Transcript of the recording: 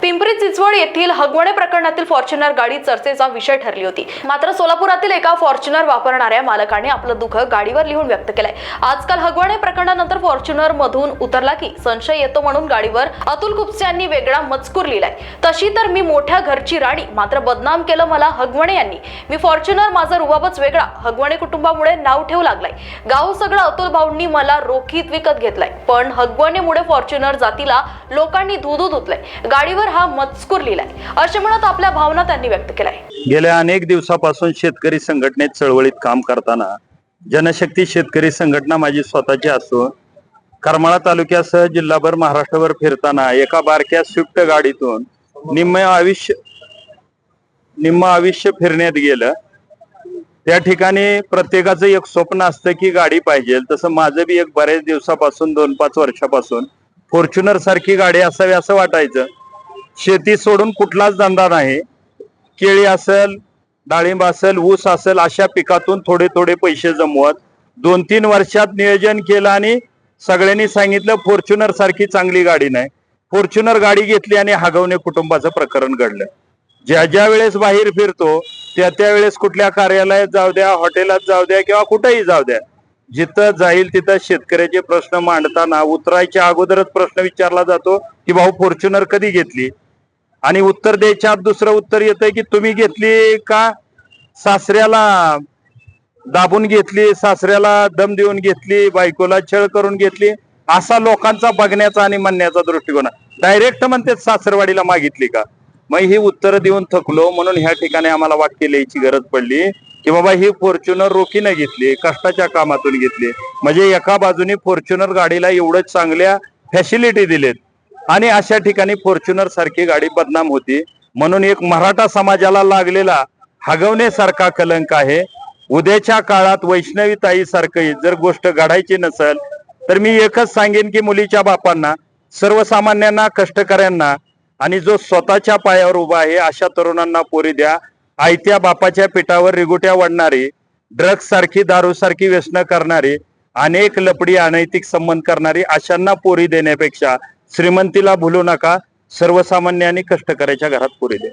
पिंपरी चिंचवड येथील हगवणे प्रकरणातील फॉर्च्युनर गाडी चर्चेचा विषय ठरली होती। मात्र सोलापुरातील एका फॉर्च्युनर वापरणाऱ्या मालकाने आपलं दुःख गाडीवर लिहून व्यक्त केलंय। आजकाल हगवणे प्रकरणानंतर फॉर्च्युनर मधून उतरला की संशय येतो म्हणून गाडीवर अतुल खुपसे यांनी वेगळा मजकूर लिहिलाय। तशी तर मी मोठ्या घरची राणी, मात्र बदनाम केलं मला हगवणे यांनी। मी फॉर्च्युनर, माझा रुबाबच वेगळा, हगवणे कुटुंबामुळे नाव ठेवू लागलाय। गाव सगळं अतुल भाऊंनी मला रोखीत विकत घेतलाय, पण हगवणेमुळे फॉर्च्युनर जातीला लोकांनी धुधू धुतलंय। गाडीवर हा मजकूर लिहिलाय असे म्हणत आपल्या भावना त्यांनी व्यक्त केलाय। गेल्या अनेक दिवसापासून शेतकरी संघटनेत चळवळीत काम करताना जनशक्ती शेतकरी संघटना माझी स्वतःची असून करमाळा तालुक्यासह जिल्हाभर महाराष्ट्रभर फिरताना एका बारक्या स्विफ्ट गाडीतून निम्म आयुष्य फिरण्यात गेलं। त्या ठिकाणी प्रत्येकाचं एक स्वप्न असतं की गाडी पाहिजे, तसं माझं बी एक बऱ्याच दिवसापासून 2-5 वर्षापासून फॉर्च्युनर सारखी गाडी असावी असं वाटायचं। शेती सोडून कुठलाच धंदा नाही, केळी असेल, डाळिंब असेल, ऊस असेल, अशा पिकातून थोडे थोडे पैसे जमवत 2-3 वर्षात नियोजन केलं आणि सगळ्यांनी सांगितलं फॉर्च्युनर सारखी चांगली गाडी नाही। फॉर्च्युनर गाडी घेतली आणि हगवणे कुटुंबाचं प्रकरण घडलं। ज्या वेळेस बाहेर फिरतो त्या वेळेस कुठल्या कार्यालयात जाऊ द्या, हॉटेलात जाऊ द्या किंवा कुठेही जाऊ द्या, जिथं जाईल तिथं शेतकऱ्याचे प्रश्न मांडताना उतरायच्या अगोदरच प्रश्न विचारला जातो की भाऊ फॉर्च्युनर कधी घेतली, आणि उत्तर द्यायच्या आत दुसरं उत्तर येतंय की तुम्ही घेतली का सासऱ्याला दाबून घेतली, सासऱ्याला दम देऊन घेतली, बायकोला छळ करून घेतली, असा लोकांचा बघण्याचा आणि म्हणण्याचा दृष्टिकोन। डायरेक्ट म्हणते सासरवाडीला मागितली का। मग ही उत्तर देऊन थकलो, म्हणून ह्या ठिकाणी आम्हाला वाक्य लिहायची गरज पडली की बाबा ही फॉर्च्युनर रोखीने घेतली, कष्टाच्या कामातून घेतली। म्हणजे एका बाजूने फॉर्च्युनर गाडीला एवढं चांगल्या फॅसिलिटी दिलेत आणि अशा ठिकाणी फॉर्च्युनर सारखी गाडी बदनाम होती, म्हणून एक मराठा समाजाला लागलेला हगवणे सारखा कलंक आहे। उद्याच्या काळात वैष्णवी ताई सारखी जर गोष्ट घडायची नसेल तर मी एकच सांगेन की मुलीच्या बापांना, सर्वसामान्यांना, कष्टकऱ्यांना आणि जो स्वतःच्या पायावर उभा आहे अशा तरुणांना पोरी द्या। आयत्या बापाच्या पिठावर रिगुट्या वाढणारी, ड्रग्ज सारखी, दारू सारखी व्यसनं करणारी, अनेक लपडी अनैतिक संबंध करणारी अशांना पोरी देण्यापेक्षा श्रीमंतीला भुलू नका, सर्वसामान्य आणि कष्टकऱ्याच्या घरात पोरी द्या।